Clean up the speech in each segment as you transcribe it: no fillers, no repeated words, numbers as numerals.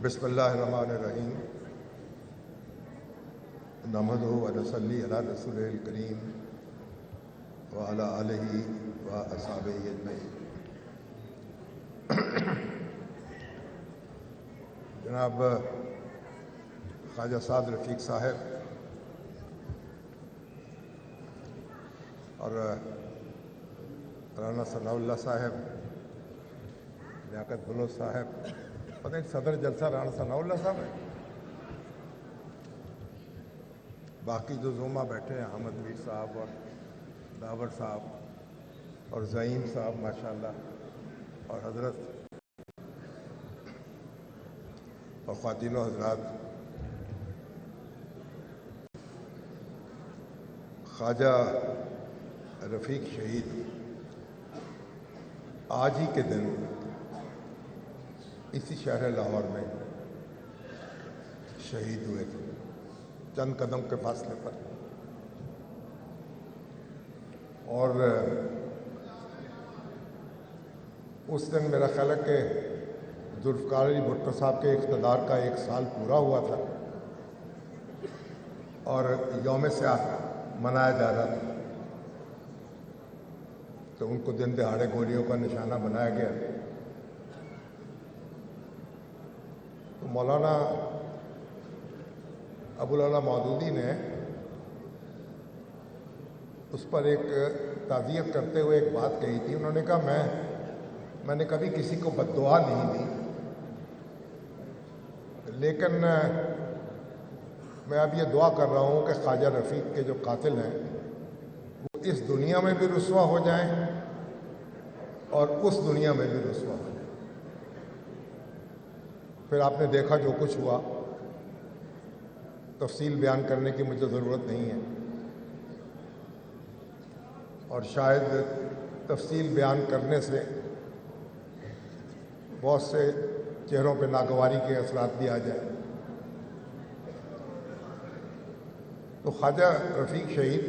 بسم اللہ الرحمن الرحیم نحمدہ و نصلی علی رسول الکریم وعلی آلہ و اصحابہ اجمعین۔ جناب خواجہ سعد رفیق صاحب اور رانا ثناء اللہ صاحب، لیاقت بلوچ صاحب، پتہ نہیں صدر جلسہ رانا ثناء اللہ صاحب ہے، باقی جو زوما بیٹھے ہیں احمد میر صاحب اور داور صاحب اور زعیم صاحب ماشاءاللہ، اور حضرت اور خواتین و حضرات، خواجہ رفیق شہید آج ہی کے دن اسی شہر لاہور میں شہید ہوئے تھے، چند قدم کے فاصلے پر۔ اور اس دن میرا خیال ہے کہ ذوالفقار علی بھٹو صاحب کے اقتدار کا 1 سال پورا ہوا تھا اور یوم سیاہ منایا جا رہا تھا، تو ان کو دن دہاڑے گولیوں کا نشانہ بنایا گیا۔ تو مولانا ابوالعلا مودودی نے اس پر ایک تعزیت کرتے ہوئے ایک بات کہی تھی۔ انہوں نے کہا میں نے کبھی کسی کو بد دعا نہیں دی، لیکن میں اب یہ دعا کر رہا ہوں کہ خواجہ رفیق کے جو قاتل ہیں وہ اس دنیا میں بھی رسوا ہو جائیں اور اس دنیا میں بھی رسوا ہو جائیں۔ پھر آپ نے دیکھا جو کچھ ہوا، تفصیل بیان کرنے کی مجھے ضرورت نہیں ہے، اور شاید تفصیل بیان کرنے سے بہت سے چہروں پہ ناگواری کے اثرات بھی آ جائیں۔ تو خواجہ رفیق شہید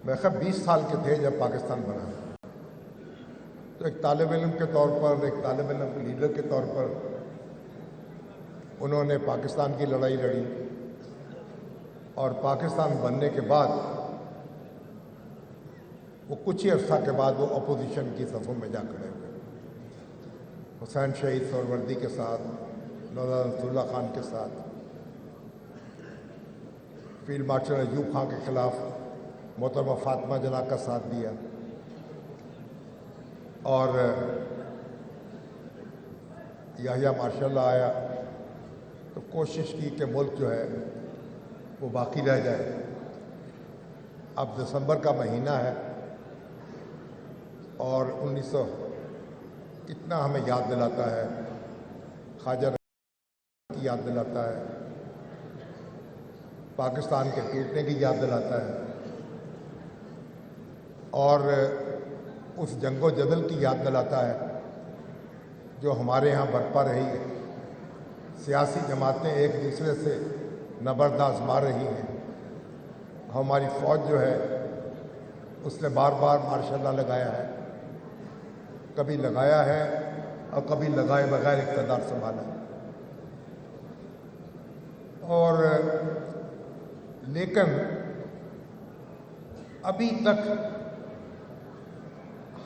میں خب 20 سال کے تھے جب پاکستان بنا، تو ایک طالب علم کے طور پر، ایک طالب علم لیڈر کے طور پر انہوں نے پاکستان کی لڑائی لڑی، اور پاکستان بننے کے بعد وہ کچھ ہی عرصہ کے بعد وہ اپوزیشن کی صفوں میں جا کھڑے ہوئے، حسین شہید سہروردی کے ساتھ، مولانا نصر اللہ خان کے ساتھ، فیلڈ مارشل ایوب خان کے خلاف محترمہ فاطمہ جناح کا ساتھ دیا، اور یحییٰ ماشاء اللہ آیا تو کوشش کی کہ ملک جو ہے وہ باقی رہ جائے۔ اب دسمبر کا مہینہ ہے اور 1900 کتنا ہمیں یاد دلاتا ہے، خواجہ کی یاد دلاتا ہے، پاکستان کے ٹوٹنے کی یاد دلاتا ہے، اور اس جنگ و جدل کی یاد دلاتا ہے جو ہمارے ہاں برپا رہی ہے۔ سیاسی جماعتیں ایک دوسرے سے نبرد آزما رہی ہیں، ہماری فوج جو ہے اس نے بار بار مارشاء اللہ لگایا ہے، کبھی لگایا ہے اور کبھی لگائے بغیر اقتدار سنبھالا، اور لیکن ابھی تک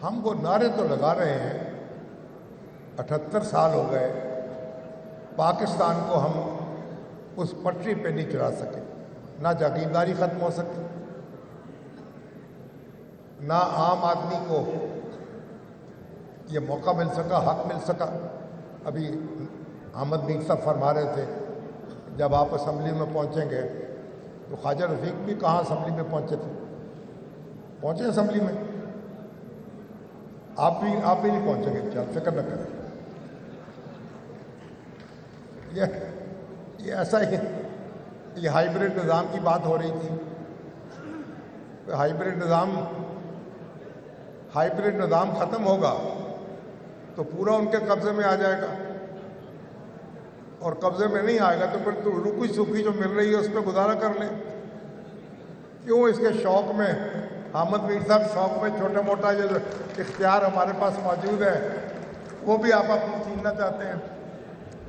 ہم وہ نعرے تو لگا رہے ہیں، 78 سال ہو گئے، پاکستان کو ہم اس پٹری پہ نہیں چڑھا سکے، نہ جاگیرداری ختم ہو سکی، نہ عام آدمی کو یہ موقع مل سکا، حق مل سکا۔ ابھی احمد میر صاحب فرما رہے تھے جب آپ اسمبلی میں پہنچیں گے تو خواجہ رفیق بھی کہاں اسمبلی میں پہنچے تھے، پہنچے اسمبلی میں، آپ بھی نہیں پہنچیں گے، چل فکر نہ کریں۔ یہ ایسا ہی، یہ ہائیبرڈ نظام کی بات ہو رہی تھی، ہائیبرڈ نظام ختم ہوگا تو پورا ان کے قبضے میں آ جائے گا، اور قبضے میں نہیں آئے گا تو پھر رکی سوکھی جو مل رہی ہے اس پہ گزارا کر لیں۔ کیوں اس کے شوق میں، احمد میر صاحب شوق میں چھوٹا موٹا جو اختیار ہمارے پاس موجود ہے وہ بھی آپ اپنی چھیننا چاہتے ہیں۔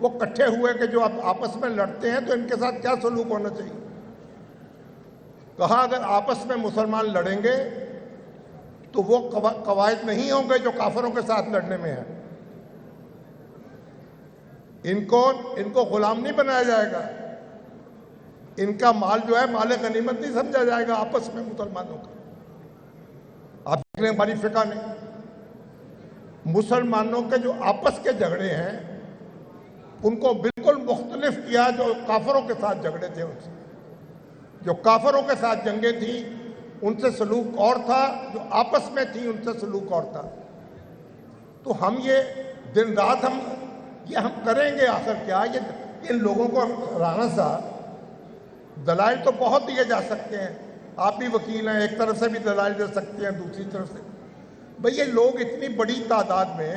وہ کٹھے ہوئے کہ جو اب آپس میں لڑتے ہیں تو ان کے ساتھ کیا سلوک ہونا چاہیے. کہا اگر آپس میں مسلمان لڑیں گے تو وہ قواعد نہیں ہوں گے جو کافروں کے ساتھ لڑنے میں ہیں. ان کو غلام نہیں بنایا جائے گا. ان کا مال جو ہے مال غنیمت نہیں سمجھا جائے گا آپس میں مسلمانوں کا. آپ دیکھ لیں ہماری فقہ نے مسلمانوں کے جو آپس کے جھگڑے ہیں ان کو بالکل مختلف کیا جو کافروں کے ساتھ جھگڑے تھے. ان سے جو کافروں کے ساتھ جنگیں تھیں ان سے سلوک اور تھا، جو آپس میں تھی ان سے سلوک اور تھا. تو ہم یہ دن رات ہم کریں گے آخر کیا؟ یہ ان لوگوں کو رانا صاحب دلائل تو بہت دیے جا سکتے ہیں. آپ بھی وکیل ہیں، ایک طرف سے بھی دلائل دے سکتے ہیں، دوسری طرف سے. بھئی یہ لوگ اتنی بڑی تعداد میں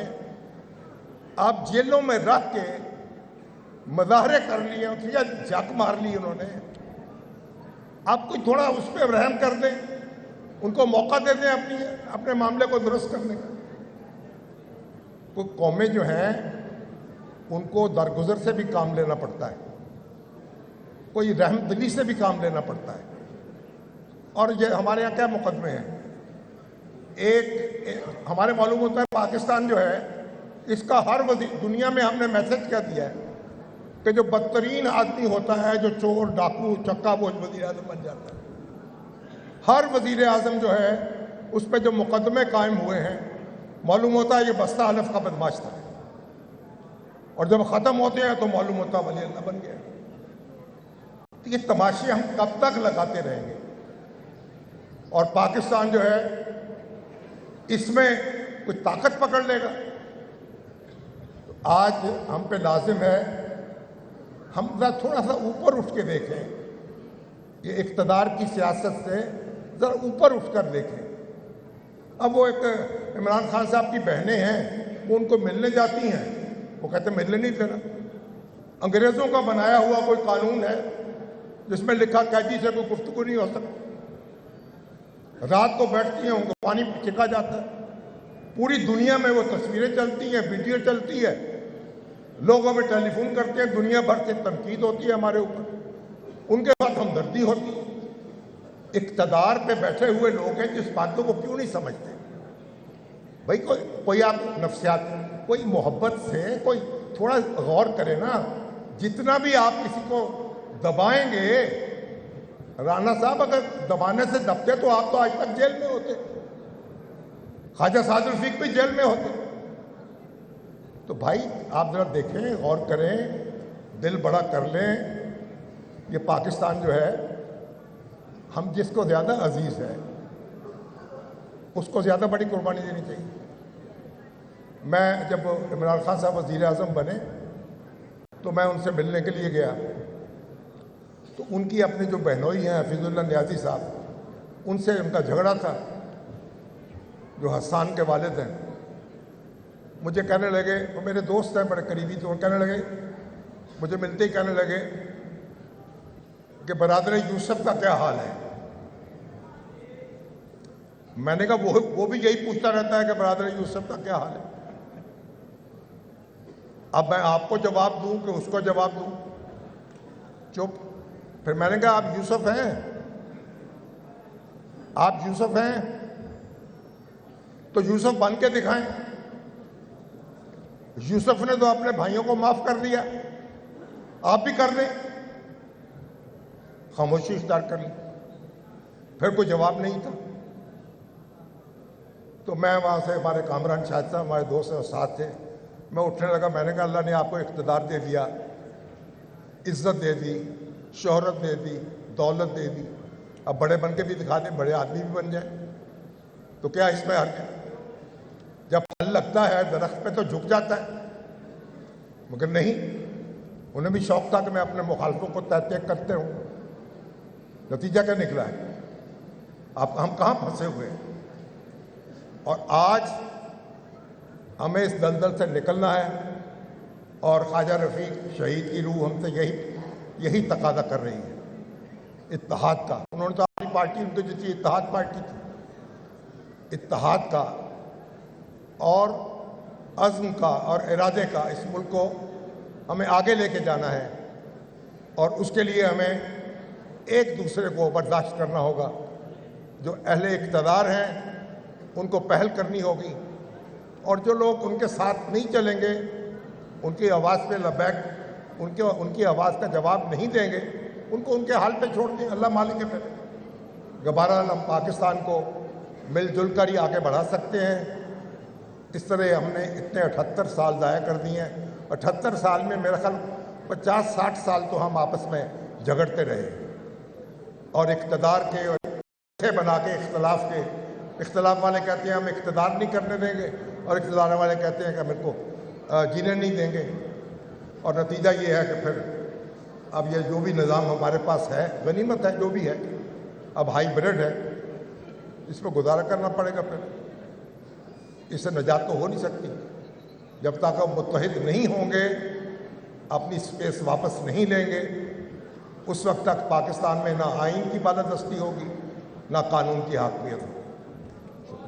آپ جیلوں میں رکھ کے مظاہرے کر لیے، جھک مار لی انہوں نے. آپ کوئی تھوڑا اس پہ رحم کر دیں، ان کو موقع دے دیں اپنے معاملے کو درست کرنے کا. کوئی قومیں جو ہیں ان کو درگزر سے بھی کام لینا پڑتا ہے، کوئی رحم دلی سے بھی کام لینا پڑتا ہے. اور یہ ہمارے یہاں کیا مقدمے ہیں؟ ایک ہمارے معلوم ہوتا ہے پاکستان جو ہے اس کا ہر دنیا میں ہم نے میسج کیا دیا ہے کہ جو بدترین آدمی ہوتا ہے، جو چور ڈاکو چکا بوجھ وزیر اعظم بن جاتا ہے. ہر وزیر اعظم جو ہے اس پہ جو مقدمے قائم ہوئے ہیں معلوم ہوتا ہے یہ بستہ حلف کا بدماش تھا، اور جب ختم ہوتے ہیں تو معلوم ہوتا ہے ولی اللہ بن گیا. تو یہ تماشے ہم کب تک لگاتے رہیں گے؟ اور پاکستان جو ہے اس میں کوئی طاقت پکڑ لے گا. آج ہم پہ لازم ہے ہم ذرا تھوڑا سا اوپر اٹھ کے دیکھیں، یہ اقتدار کی سیاست سے ذرا اوپر اٹھ کر دیکھیں. اب وہ ایک عمران خان صاحب کی بہنیں ہیں، وہ ان کو ملنے جاتی ہیں، وہ کہتے ہیں ملنے نہیں دینا. انگریزوں کا بنایا ہوا کوئی قانون ہے جس میں لکھا قیدی سے کوئی گفتگو نہیں ہو سکتی. رات کو بیٹھتی ہیں ان کو پانی چھکا جاتا ہے. پوری دنیا میں وہ تصویریں چلتی ہیں، ویڈیو چلتی ہے، لوگوں میں ٹیلی فون کرتے ہیں، دنیا بھر سے تنقید ہوتی ہے ہمارے اوپر، ان کے ساتھ ہمدردی ہوتی ہے. اقتدار پہ بیٹھے ہوئے لوگ ہیں جس باتوں کو کیوں نہیں سمجھتے؟ بھائی کوئی آپ نفسیات کوئی محبت سے کوئی تھوڑا غور کرے نا. جتنا بھی آپ کسی کو دبائیں گے، رانا صاحب اگر دبانے سے دبتے تو آپ تو آج تک جیل میں ہوتے، خواجہ سعد الفیق بھی جیل میں ہوتے. تو بھائی آپ ذرا دیکھیں، غور کریں، دل بڑا کر لیں. یہ پاکستان جو ہے ہم جس کو زیادہ عزیز ہے اس کو زیادہ بڑی قربانی دینی چاہیے. میں جب عمران خان صاحب وزیر اعظم بنے تو میں ان سے ملنے کے لیے گیا، تو ان کی اپنی جو بہنوئی ہیں حفیظ اللہ نیازی صاحب، ان سے ان کا جھگڑا تھا، جو حسان کے والد ہیں. مجھے کہنے لگے، وہ میرے دوست ہیں بڑے قریبی، تو وہ کہنے لگے، مجھے ملتے ہی کہنے لگے کہ برادر یوسف کا کیا حال ہے. میں نے کہا وہ بھی یہی پوچھتا رہتا ہے کہ برادر یوسف کا کیا حال ہے. اب میں آپ کو جواب دوں کہ اس کو جواب دوں؟ چپ. پھر میں نے کہا آپ یوسف ہیں؟ آپ یوسف ہیں تو یوسف بن کے دکھائیں. یوسف نے تو اپنے بھائیوں کو معاف کر دیا، آپ بھی کر لیں. خاموشی اختیار کر لی. پھر کوئی جواب نہیں تھا. تو میں وہاں سے، ہمارے کامران شاہد صاحب ہمارے دوست اور ساتھ تھے، میں اٹھنے لگا. میں نے کہا اللہ نے آپ کو اقتدار دے دیا، عزت دے دی، شہرت دے دی، دولت دے دی. اب بڑے بن کے بھی دکھا دیں، بڑے آدمی بھی بن جائیں، تو کیا اس میں حرج ہے؟ جب پھل لگتا ہے درخت پہ تو جھک جاتا ہے. مگر نہیں، انہیں بھی شوق تھا کہ میں اپنے مخالفوں کو تحقیق کرتے ہوں. نتیجہ کیا نکلا ہے؟ اب ہم کہاں پھنسے ہوئے ہیں؟ اور آج ہمیں اس دلدل سے نکلنا ہے، اور خواجہ رفیق شہید کی روح ہم سے یہی تقاضا کر رہی ہے، اتحاد کا. انہوں نے تو اپنی پارٹی، ان کی جو تھی اتحاد پارٹی تھی، اتحاد کا اور عزم کا اور ارادے کا اس ملک کو ہمیں آگے لے کے جانا ہے، اور اس کے لیے ہمیں ایک دوسرے کو برداشت کرنا ہوگا۔ جو اہل اقتدار ہیں ان کو پہل کرنی ہوگی، اور جو لوگ ان کے ساتھ نہیں چلیں گے، ان کی آواز پہ لبیک، ان کی آواز کا جواب نہیں دیں گے، ان کو ان کے حال پہ چھوڑ دیں۔ اللہ مالک ہے۔ بہرحال ہم پاکستان کو مل جل کر ہی آگے بڑھا سکتے ہیں۔ اس طرح ہم نے اتنے 78 سال ضائع کر دیے ہیں۔ 78 سال میں میرا خیال 50-60 سال تو ہم آپس میں جھگڑتے رہے، اور اقتدار کے اور بنا کے اختلاف والے کہتے ہیں ہم اقتدار نہیں کرنے دیں گے، اور اقتدار والے کہتے ہیں کہ ہم ان کو جینے نہیں دیں گے، اور نتیجہ یہ ہے کہ پھر اب یہ جو بھی نظام ہمارے پاس ہے، غنیمت ہے جو بھی ہے، اب ہائی بریڈ ہے، اس پہ گزارا کرنا پڑے گا۔ پھر اس سے نجات تو ہو نہیں سکتی جب تک ہم متحد نہیں ہوں گے، اپنی سپیس واپس نہیں لیں گے۔ اس وقت تک پاکستان میں نہ آئین کی بالادستی ہوگی، نہ قانون کی حاکمیت ہوگی۔